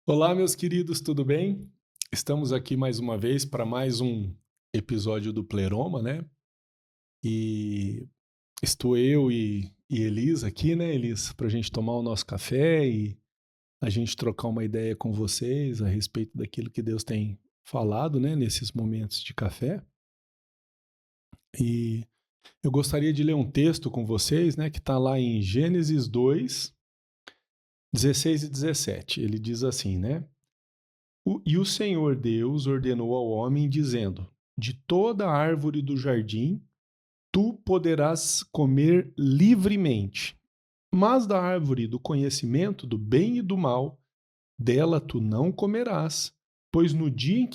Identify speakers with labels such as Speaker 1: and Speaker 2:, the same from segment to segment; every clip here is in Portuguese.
Speaker 1: Olá, meus queridos, tudo bem? Estamos aqui mais uma vez para mais um episódio do Pleroma, né? E estou eu e Elis aqui, né, Elis, para a gente tomar o nosso café e a gente trocar uma ideia com vocês a respeito daquilo que Deus tem falado, né, nesses momentos de café. E eu gostaria de ler um texto com vocês, né, que está lá em Gênesis 2, 16 e 17. Ele diz assim, né? E o Senhor Deus ordenou ao homem, dizendo: De toda árvore do jardim tu poderás comer livremente, mas da árvore do conhecimento do bem e do mal, dela tu não comerás, pois no dia em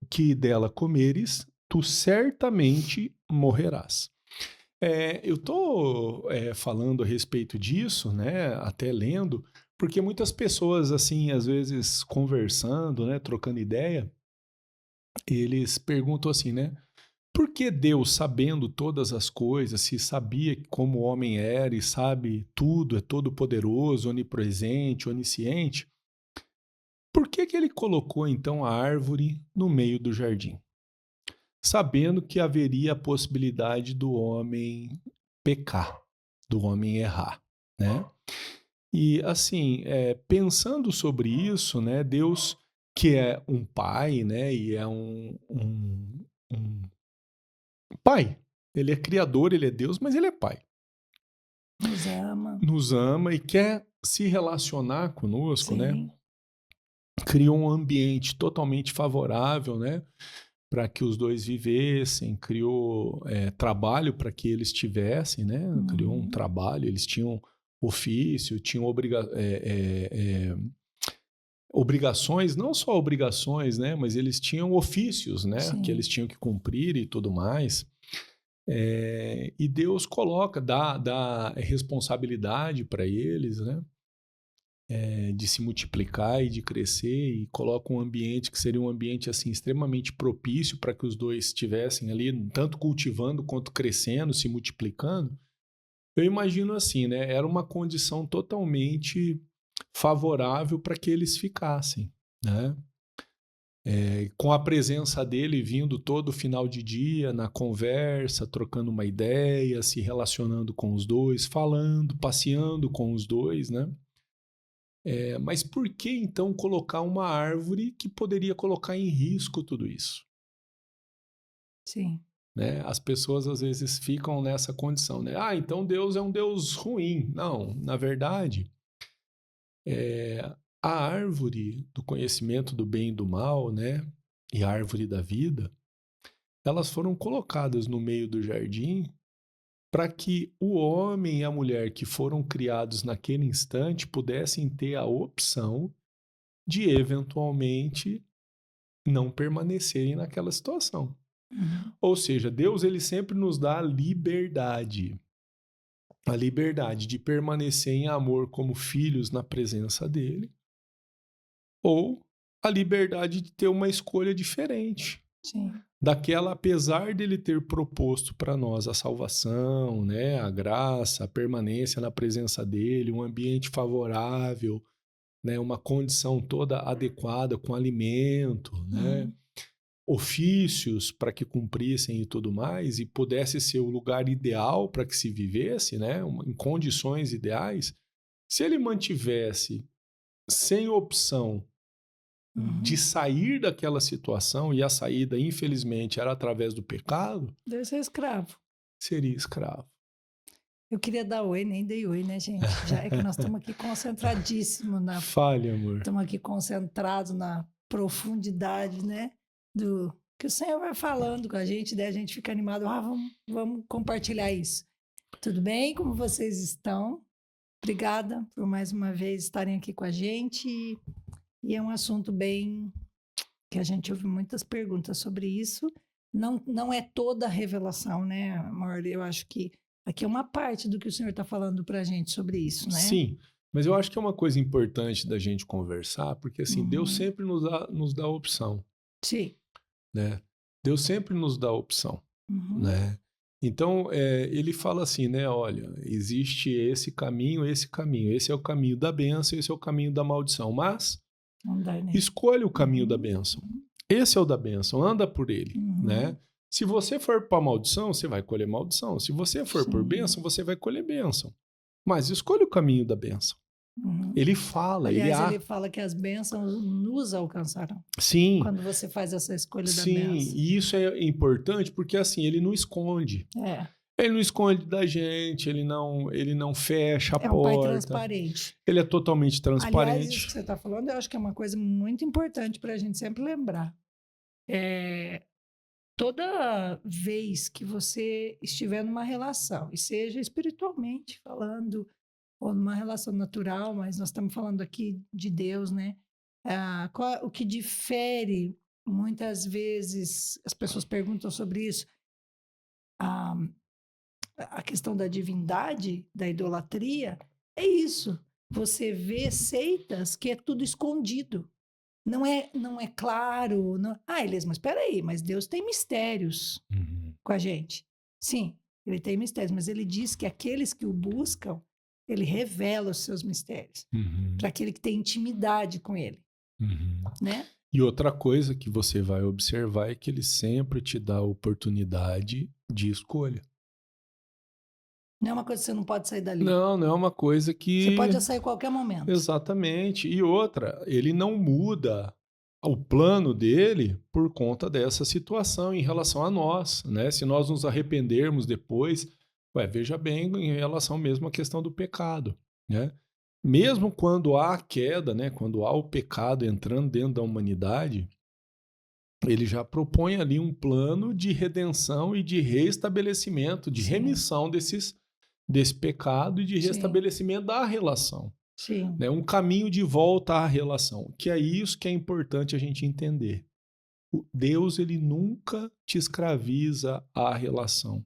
Speaker 1: que dela comeres, tu certamente morrerás. Eu estou falando a respeito disso, né, até lendo, porque muitas pessoas, assim, às vezes conversando, né, trocando ideia, eles perguntam assim, né? Por que Deus, sabendo todas as coisas, se sabia como o homem era e sabe tudo, é todo poderoso, onipresente, onisciente, por que ele colocou então a árvore no meio do jardim? Sabendo que haveria a possibilidade do homem pecar, do homem errar, né? E assim, pensando sobre isso, né, Deus, que é um pai, né, e é um pai. Ele é criador, ele é Deus, mas ele é pai.
Speaker 2: Nos ama,
Speaker 1: Nos ama e quer se relacionar conosco, né?
Speaker 2: sim.
Speaker 1: Criou um ambiente totalmente favorável, né? Para que os dois vivessem, criou trabalho para que eles tivessem, né? Criou um
Speaker 2: Uhum,
Speaker 1: trabalho, eles tinham ofício, tinham obrigações, não só obrigações, né? Mas eles tinham ofícios, né? Que
Speaker 2: sim.
Speaker 1: eles tinham que cumprir e tudo mais. E Deus coloca, dá responsabilidade para eles, né? De se multiplicar e de crescer, e coloca um ambiente que seria um ambiente assim extremamente propício para que os dois estivessem ali, tanto cultivando quanto crescendo, se multiplicando. Eu imagino assim, né? Era uma condição totalmente favorável para que eles ficassem, né? Com a presença dele vindo todo final de dia na conversa, trocando uma ideia, se relacionando com os dois, falando, passeando com os dois, né? Mas por que então colocar uma árvore que poderia colocar em risco tudo isso?
Speaker 2: Sim.
Speaker 1: Né? As pessoas às vezes ficam nessa condição, né? Ah, então Deus é um Deus ruim. Não, na verdade, é, a árvore do conhecimento do bem e do mal, né? E a árvore da vida, elas foram colocadas no meio do jardim para que o homem e a mulher que foram criados naquele instante pudessem ter a opção de eventualmente não permanecerem naquela situação.
Speaker 2: Uhum,
Speaker 1: Ou seja, Deus ele sempre nos dá a liberdade de permanecer em amor como filhos na presença dele, ou a liberdade de ter uma escolha diferente
Speaker 2: sim.
Speaker 1: daquela, apesar dele ter proposto para nós a salvação, né, a graça, a permanência na presença dele, um ambiente favorável, né, uma condição toda adequada com alimento, né,
Speaker 2: Uhum,
Speaker 1: ofícios para que cumprissem e tudo mais, e pudesse ser o lugar ideal para que se vivesse, né, em condições ideais. Se ele mantivesse sem opção de
Speaker 2: uhum.
Speaker 1: sair daquela situação, e a saída, infelizmente, era através do pecado,
Speaker 2: Deve ser escravo.
Speaker 1: seria escravo.
Speaker 2: Eu queria dar oi, nem dei oi, né, gente? Já é que nós estamos aqui
Speaker 1: Fale, amor.
Speaker 2: estamos aqui concentrados na profundidade, né, do que o Senhor vai falando com a gente, daí a gente fica animado. Ah, vamos compartilhar isso. Tudo bem? Como vocês estão? Obrigada por mais uma vez estarem aqui com a gente. E é um assunto bem que a gente ouve muitas perguntas sobre isso. Não é toda a revelação, né, amor? Eu acho que aqui é uma parte do que o Senhor está falando para a gente sobre isso, né?
Speaker 1: Sim, mas eu acho que é uma coisa importante da gente conversar, porque assim, Deus
Speaker 2: Uhum.
Speaker 1: sempre nos dá a opção,
Speaker 2: Sim.
Speaker 1: né? Deus sempre nos dá a opção,
Speaker 2: Uhum.
Speaker 1: né? Então, ele fala assim, né? Olha, existe esse caminho, esse é o caminho da bênção, esse é o caminho da maldição. Mas
Speaker 2: Andar nele.
Speaker 1: Escolha o caminho da bênção. Esse é o da bênção, anda por ele, né? Se você for para maldição, você vai colher maldição. Se você for por bênção, você vai colher bênção. Mas escolha o caminho da bênção. Ele fala,
Speaker 2: Aliás, ele fala que as bênçãos nos alcançarão.
Speaker 1: Sim.
Speaker 2: Quando você faz essa escolha da
Speaker 1: Sim,
Speaker 2: bênção.
Speaker 1: e isso é importante porque assim, ele não esconde. Ele não esconde da gente, ele não fecha a porta. É um pai
Speaker 2: transparente.
Speaker 1: Ele é totalmente transparente.
Speaker 2: Aliás, isso que você está falando, eu acho que é uma coisa muito importante para a gente sempre lembrar. Toda vez que você estiver numa relação, e seja espiritualmente falando, ou numa relação natural, mas nós estamos falando aqui de Deus, né? O que difere, muitas vezes, as pessoas perguntam sobre isso, a questão da divindade, da idolatria, é isso. Você vê seitas que é tudo escondido. Não é claro. Elias, mas espera aí, mas Deus tem mistérios com a gente. Sim, ele tem mistérios, mas ele diz que aqueles que o buscam, ele revela os seus mistérios para aquele que tem intimidade com ele. Né?
Speaker 1: E outra coisa que você vai observar é que ele sempre te dá a oportunidade de escolha.
Speaker 2: Não é uma coisa que você não pode sair dali.
Speaker 1: Não é uma coisa que...
Speaker 2: Você pode sair a qualquer momento.
Speaker 1: Exatamente. E outra, ele não muda o plano dele por conta dessa situação em relação a nós, né? Se nós nos arrependermos depois, veja bem em relação mesmo à questão do pecado, né? Mesmo quando há a queda, né? Quando há o pecado entrando dentro da humanidade, ele já propõe ali um plano de redenção e de reestabelecimento, de remissão desse pecado e de restabelecimento da relação.
Speaker 2: Sim.
Speaker 1: Né? Um caminho de volta à relação, que é isso que é importante a gente entender. Deus, ele nunca te escraviza à relação.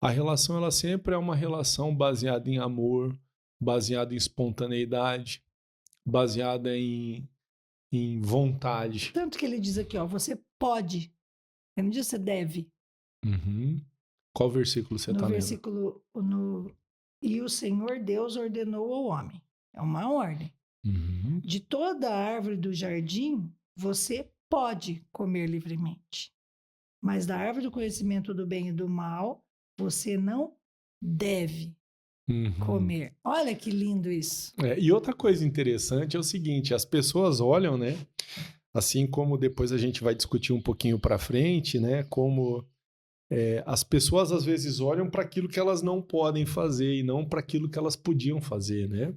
Speaker 1: A relação, ela sempre é uma relação baseada em amor, baseada em espontaneidade, baseada em vontade.
Speaker 2: Tanto que ele diz aqui, você pode, ele não diz você deve.
Speaker 1: Qual versículo você está lendo?
Speaker 2: No versículo, e o Senhor Deus ordenou ao homem. É uma ordem. De toda a árvore do jardim, você pode comer livremente. Mas da árvore do conhecimento do bem e do mal, você não deve comer. Olha que lindo isso.
Speaker 1: E outra coisa interessante é o seguinte, as pessoas olham, né? Assim como depois a gente vai discutir um pouquinho para frente, né? Como as pessoas às vezes olham para aquilo que elas não podem fazer e não para aquilo que elas podiam fazer, né?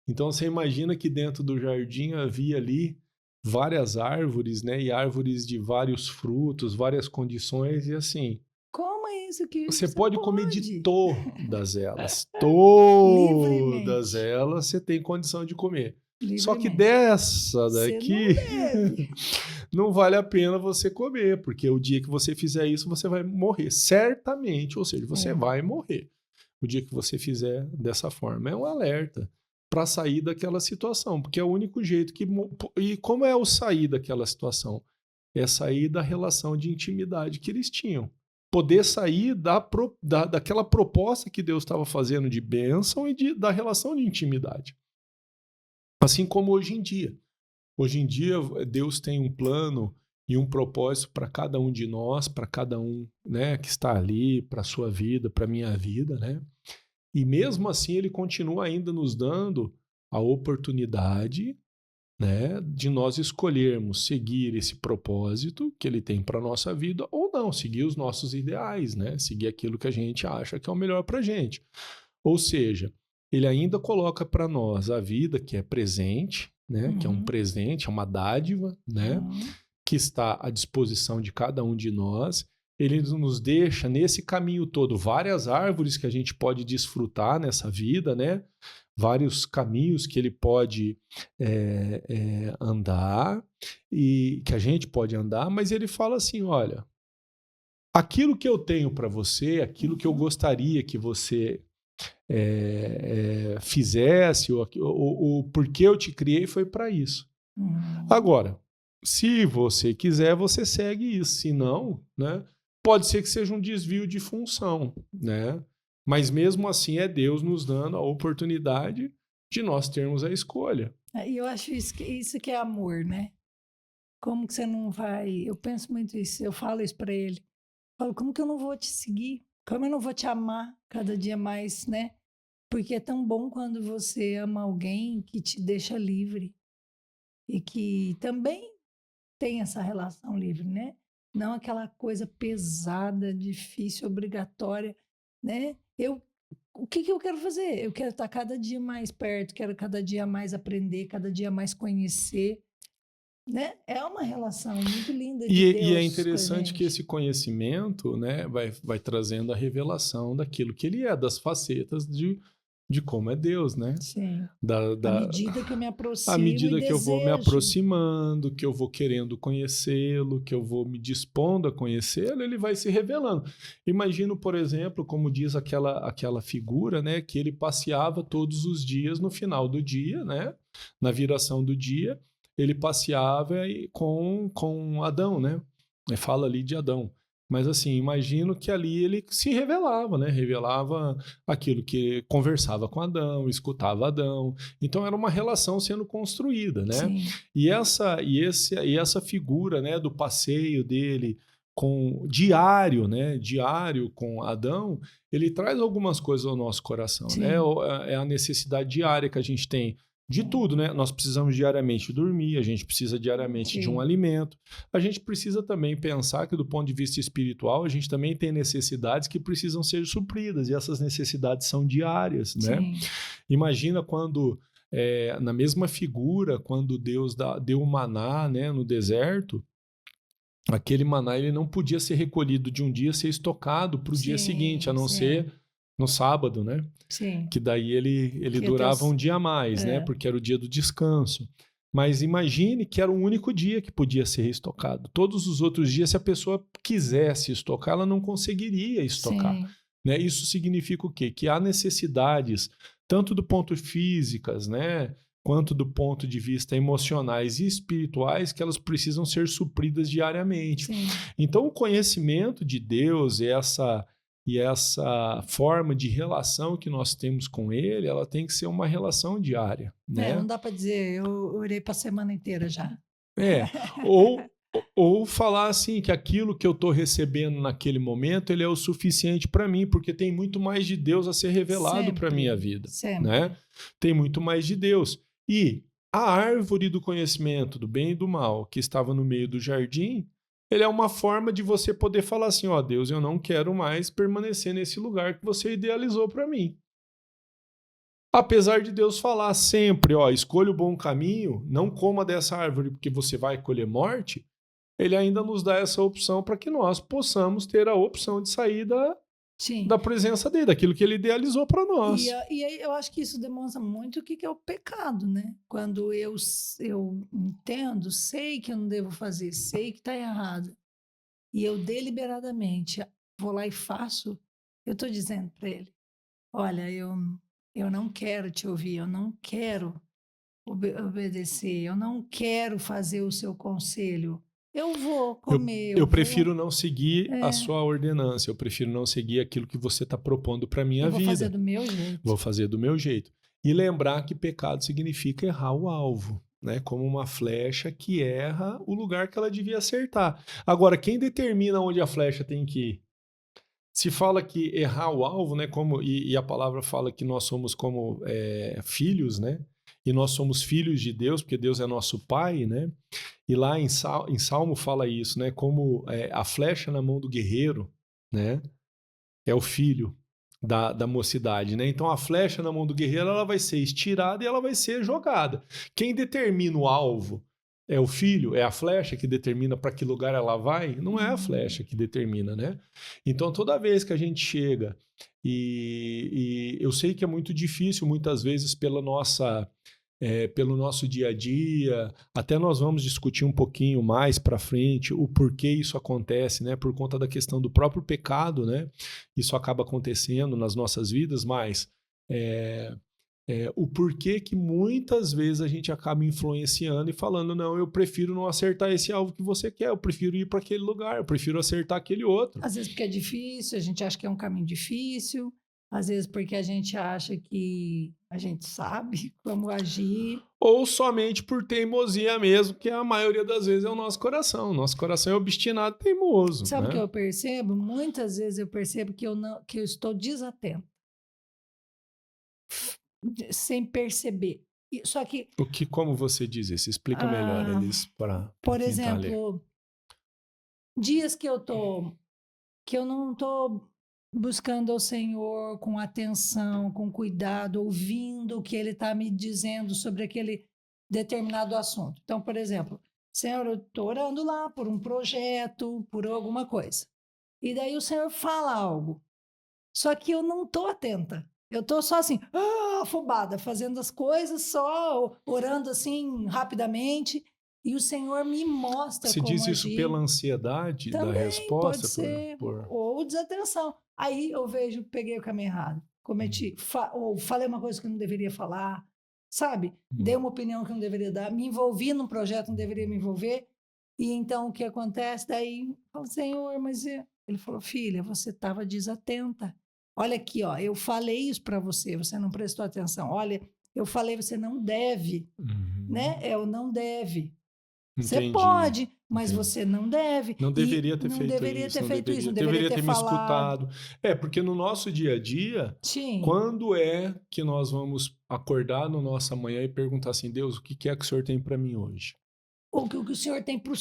Speaker 1: Então você imagina que dentro do jardim havia ali várias árvores, né? E árvores de vários frutos, várias condições e assim.
Speaker 2: Como é isso que
Speaker 1: você pode comer de todas elas. Todas elas você tem condição de comer. Só que dessa daqui não vale a pena você comer, porque o dia que você fizer isso, você vai morrer. Certamente, ou seja, você vai morrer. O dia que você fizer dessa forma. É um alerta para sair daquela situação, porque é o único jeito que... E como é o sair daquela situação? É sair da relação de intimidade que eles tinham. Poder sair daquela proposta que Deus estava fazendo de bênção e da relação de intimidade. Assim como hoje em dia. Hoje em dia, Deus tem um plano e um propósito para cada um de nós, para cada um, né, que está ali, para a sua vida, para a minha vida, né? E mesmo assim, ele continua ainda nos dando a oportunidade, né, de nós escolhermos seguir esse propósito que ele tem para a nossa vida ou não, seguir os nossos ideais, né? Seguir aquilo que a gente acha que é o melhor para a gente. Ou seja, ele ainda coloca para nós a vida que é presente, né? Que é um presente, é uma dádiva, né? Que está à disposição de cada um de nós. Ele nos deixa nesse caminho todo várias árvores que a gente pode desfrutar nessa vida, né? Vários caminhos que ele pode andar e que a gente pode andar, mas ele fala assim, olha, aquilo que eu tenho para você, aquilo que eu gostaria que você fizesse, ou porque eu te criei foi para isso. Agora, se você quiser, você segue isso. Se não, né, pode ser que seja um desvio de função, né? Mas mesmo assim é Deus nos dando a oportunidade de nós termos a escolha.
Speaker 2: E eu acho isso que é amor, né? Como que você não vai... Eu penso muito isso, eu falo isso para ele. Eu falo, como que eu não vou te seguir? Como eu não vou te amar cada dia mais, né? Porque é tão bom quando você ama alguém que te deixa livre e que também tem essa relação livre, né? Não aquela coisa pesada, difícil, obrigatória, né? O que eu quero fazer? Eu quero estar cada dia mais perto, quero cada dia mais aprender, cada dia mais conhecer, né? É uma relação muito linda de
Speaker 1: E é
Speaker 2: Deus com a
Speaker 1: interessante que
Speaker 2: gente.
Speaker 1: esse conhecimento, né, vai trazendo a revelação daquilo que ele é, das facetas de como é Deus, né?
Speaker 2: Sim.
Speaker 1: Da,
Speaker 2: À
Speaker 1: da,
Speaker 2: medida que eu me
Speaker 1: à
Speaker 2: aproximo e
Speaker 1: medida que eu vou me
Speaker 2: desejo.
Speaker 1: aproximando, que eu vou querendo conhecê-lo, que eu vou me dispondo a conhecê-lo, ele vai se revelando. Imagino, por exemplo, como diz aquela figura, né, que ele passeava todos os dias no final do dia, né, na viração do dia, ele passeava com Adão, né? Fala ali de Adão. Mas assim, imagino que ali ele se revelava, né? Revelava aquilo que conversava com Adão, escutava Adão. Então era uma relação sendo construída, né?
Speaker 2: Sim,
Speaker 1: E essa figura, né, do passeio dele com diário, né, diário com Adão, ele traz algumas coisas ao nosso coração, né?
Speaker 2: sim.
Speaker 1: É a necessidade diária que a gente tem de tudo, né? Nós precisamos diariamente dormir, a gente precisa diariamente de um
Speaker 2: Sim.
Speaker 1: alimento. A gente precisa também pensar que, do ponto de vista espiritual, a gente também tem necessidades que precisam ser supridas, e essas necessidades são diárias, né?
Speaker 2: Sim.
Speaker 1: Imagina quando, na mesma figura, quando Deus deu o maná, né, no deserto, aquele maná ele não podia ser recolhido de um dia, ser estocado para o dia seguinte, a
Speaker 2: Sim,
Speaker 1: não
Speaker 2: sim,
Speaker 1: ser no sábado, né?
Speaker 2: sim.
Speaker 1: Que daí ele
Speaker 2: Que
Speaker 1: durava um
Speaker 2: Deus,
Speaker 1: dia a mais, né?
Speaker 2: é,
Speaker 1: Porque era o dia do descanso. Mas imagine que era o único dia que podia ser estocado. Todos os outros dias, se a pessoa quisesse estocar, ela não conseguiria estocar.
Speaker 2: sim,
Speaker 1: Né? Isso significa o quê? Que há necessidades, tanto do ponto físicas, né? Quanto do ponto de vista emocionais e espirituais, que elas precisam ser supridas diariamente.
Speaker 2: sim.
Speaker 1: Então, o conhecimento de Deus e essa forma de relação que nós temos com Ele, ela tem que ser uma relação diária,
Speaker 2: Não
Speaker 1: né?
Speaker 2: dá para dizer, eu orei para a semana inteira já.
Speaker 1: É, ou, ou falar assim que aquilo que eu estou recebendo naquele momento, ele é o suficiente para mim, porque tem muito mais de Deus a ser revelado para minha
Speaker 2: Sempre,
Speaker 1: vida, né?
Speaker 2: sempre.
Speaker 1: Tem muito mais de Deus. E a árvore do conhecimento do bem e do mal, que estava no meio do jardim, ele é uma forma de você poder falar assim, ó, Deus, eu não quero mais permanecer nesse lugar que você idealizou para mim. Apesar de Deus falar sempre, ó, escolha o bom caminho, não coma dessa árvore porque você vai colher morte, ele ainda nos dá essa opção para que nós possamos ter a opção de sair
Speaker 2: Sim.
Speaker 1: da presença dele, daquilo que ele idealizou para
Speaker 2: E,
Speaker 1: nós.
Speaker 2: e aí eu acho que isso demonstra muito o que que é o pecado, né? Quando eu entendo, sei que eu não devo fazer, sei que está errado, e eu deliberadamente vou lá e faço, eu estou dizendo para ele, olha, eu não quero te ouvir, eu não quero obedecer, eu não quero fazer o seu conselho. Eu vou
Speaker 1: Eu,
Speaker 2: comer,
Speaker 1: eu
Speaker 2: eu vou,
Speaker 1: prefiro não seguir a
Speaker 2: é,
Speaker 1: sua ordenança, eu prefiro não seguir aquilo que você está propondo para
Speaker 2: eu
Speaker 1: minha
Speaker 2: vou fazer
Speaker 1: vida.
Speaker 2: do meu
Speaker 1: Vou
Speaker 2: jeito.
Speaker 1: fazer do meu jeito. E lembrar que pecado significa errar o alvo, né? Como uma flecha que erra o lugar que ela devia acertar. Agora, quem determina onde a flecha tem que ir? Se fala que errar o alvo, né? E a palavra fala que nós somos como filhos, né? E nós somos filhos de Deus, porque Deus é nosso Pai, né? E lá em Salmo fala isso, né? Como a flecha na mão do guerreiro, né? É o filho da mocidade, né? Então a flecha na mão do guerreiro ela vai ser estirada e ela vai ser jogada. Quem determina o alvo é o filho, é a flecha que determina para que lugar ela vai? Não é a flecha que determina, né? Então toda vez que a gente chega e eu sei que é muito difícil muitas vezes pelo nosso dia a dia, até nós vamos discutir um pouquinho mais para frente o porquê isso acontece, né? Por conta da questão do próprio pecado, né? Isso acaba acontecendo nas nossas vidas, mas o porquê que muitas vezes a gente acaba influenciando e falando, não, eu prefiro não acertar esse alvo que você quer, eu prefiro ir para aquele lugar, eu prefiro acertar aquele outro.
Speaker 2: Às vezes porque é difícil, a gente acha que é um caminho difícil, Às vezes porque a gente acha que a gente sabe como agir.
Speaker 1: Ou somente por teimosia mesmo, que a maioria das vezes é o nosso coração. Nosso coração é obstinado e teimoso,
Speaker 2: Sabe o que
Speaker 1: né?
Speaker 2: eu percebo? Muitas vezes eu percebo que eu estou desatento, sem perceber. Só que,
Speaker 1: Como você diz isso? Explica melhor, Elis, para
Speaker 2: por
Speaker 1: quem está lendo.
Speaker 2: exemplo, dias que eu não estou buscando ao Senhor com atenção, com cuidado, ouvindo o que Ele está me dizendo sobre aquele determinado assunto. Então, por exemplo, Senhor, eu estou orando lá por um projeto, por alguma coisa. E daí o Senhor fala algo. Só que eu não estou atenta. Eu estou só assim, afobada, fazendo as coisas, só orando assim rapidamente. E o Senhor me mostra
Speaker 1: Você
Speaker 2: como
Speaker 1: diz isso
Speaker 2: agir.
Speaker 1: pela ansiedade da
Speaker 2: Também
Speaker 1: resposta?
Speaker 2: pode ser, ou desatenção. Aí eu vejo, peguei o caminho errado, cometi, ou falei uma coisa que eu não deveria falar, sabe? Dei uma opinião que eu não deveria dar, me envolvi num projeto que não deveria me envolver, e então o que acontece? Daí, eu falo, Senhor, mas ele falou, filha, você estava desatenta. Olha aqui, ó, eu falei isso para você, você não prestou atenção. Olha, eu falei, você não deve, né? Eu não deve. Você
Speaker 1: Entendi.
Speaker 2: pode, mas
Speaker 1: Entendi.
Speaker 2: você não deve.
Speaker 1: Não deveria ter
Speaker 2: não
Speaker 1: feito
Speaker 2: deveria
Speaker 1: isso.
Speaker 2: ter feito isso, não
Speaker 1: deveria ter me
Speaker 2: falado.
Speaker 1: escutado. Porque no nosso dia a dia,
Speaker 2: Sim.
Speaker 1: quando é que nós vamos acordar na nossa manhã e perguntar assim, Deus, o que é que o Senhor tem para mim hoje?
Speaker 2: O que o Senhor tem para o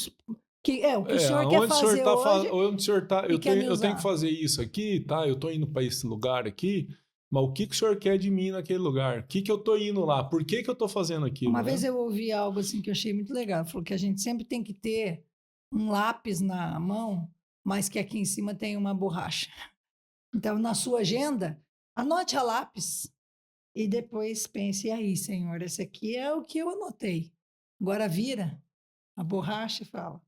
Speaker 2: que o Senhor quer fazer hoje.
Speaker 1: Onde o Senhor tá, eu tenho
Speaker 2: usar.
Speaker 1: que fazer isso aqui, tá? Eu tô indo para esse lugar aqui, mas o que o Senhor quer de mim naquele lugar? O que eu tô indo lá? Por que eu tô fazendo aquilo?
Speaker 2: Uma vez eu ouvi algo assim que eu achei muito legal. Falou que a gente sempre tem que ter um lápis na mão, mas que aqui em cima tem uma borracha. Então, na sua agenda, anote a lápis e depois pense, e aí, Senhor, esse aqui é o que eu anotei. Agora vira a borracha e fala,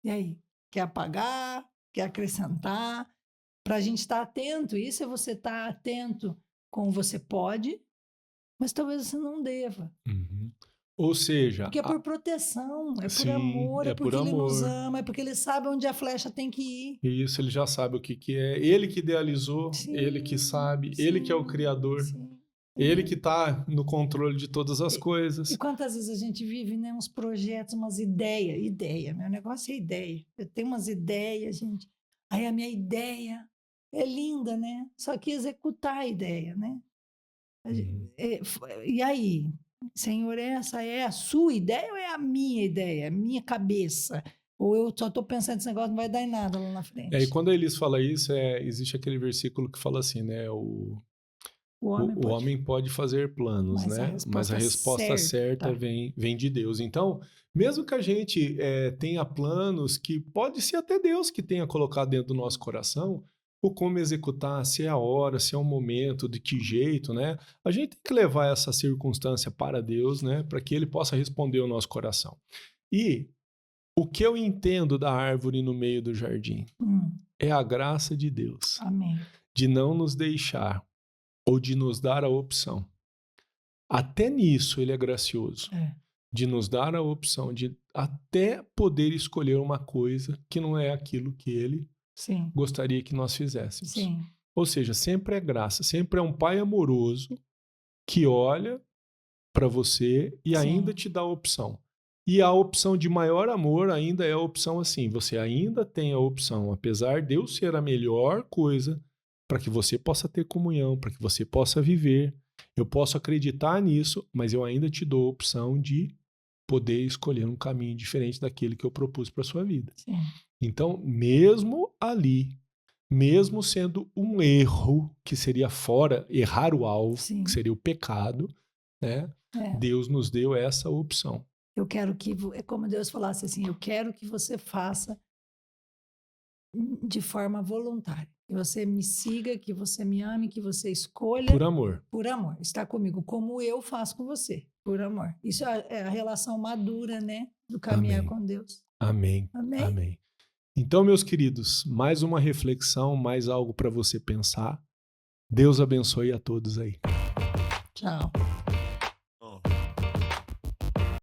Speaker 2: e aí? Quer apagar? Quer acrescentar? Para a gente estar atento. Isso é você estar atento como você pode, mas talvez você não deva.
Speaker 1: Uhum. Ou seja...
Speaker 2: Porque é por proteção, é
Speaker 1: Sim,
Speaker 2: por amor, é porque
Speaker 1: por
Speaker 2: Ele nos
Speaker 1: amor.
Speaker 2: ama, é porque Ele sabe onde a flecha tem que ir.
Speaker 1: Isso, ele já sabe o que é. Ele que idealizou,
Speaker 2: Sim,
Speaker 1: ele que sabe,
Speaker 2: sim,
Speaker 1: ele que é o Criador.
Speaker 2: Sim.
Speaker 1: Ele que está no controle de todas as coisas.
Speaker 2: E quantas vezes a gente vive, né, uns projetos, umas ideias. Meu negócio é ideia. Eu tenho umas ideias, gente. Aí a minha ideia é linda, né? Só que executar a ideia, né? E aí, Senhor, essa é a sua ideia ou é a minha ideia, a minha cabeça? Ou eu só estou pensando nesse negócio, não vai dar em nada lá na frente.
Speaker 1: E quando eles falam isso, existe aquele versículo que fala assim, né? O homem pode fazer planos, né? Mas a resposta certa vem de Deus. Então, mesmo que a gente tenha planos que pode ser até Deus que tenha colocado dentro do nosso coração, o como executar, se é a hora, se é o momento, de que jeito, né? A gente tem que levar essa circunstância para Deus, né? Para que Ele possa responder ao nosso coração. E o que eu entendo da árvore no meio do jardim é a graça de Deus.
Speaker 2: Amém.
Speaker 1: De não nos deixar ou de nos dar a opção. Até nisso Ele é gracioso. De nos dar a opção de até poder escolher uma coisa que não é aquilo que Ele gostaria que nós fizéssemos.
Speaker 2: Sim.
Speaker 1: Ou seja, sempre é graça, sempre é um pai amoroso que olha para você e ainda te dá a opção. E a opção de maior amor ainda é a opção assim, você ainda tem a opção, apesar de eu ser a melhor coisa para que você possa ter comunhão, para que você possa viver, eu posso acreditar nisso, mas eu ainda te dou a opção de poder escolher um caminho diferente daquele que eu propus para sua vida.
Speaker 2: Sim.
Speaker 1: Então, mesmo ali, mesmo sendo um erro que seria errar o alvo, que seria o pecado, né? Deus nos deu essa opção.
Speaker 2: Eu quero que, é como Deus falasse assim, eu quero que você faça de forma voluntária. Que você me siga, que você me ame, que você escolha.
Speaker 1: Por amor.
Speaker 2: Por amor. Está comigo, como eu faço com você. Por amor. Isso é a relação madura, né? Do caminhar com Deus.
Speaker 1: Amém.
Speaker 2: Amém.
Speaker 1: Amém. Então, meus queridos, mais uma reflexão, mais algo para você pensar. Deus abençoe a todos aí.
Speaker 2: Tchau.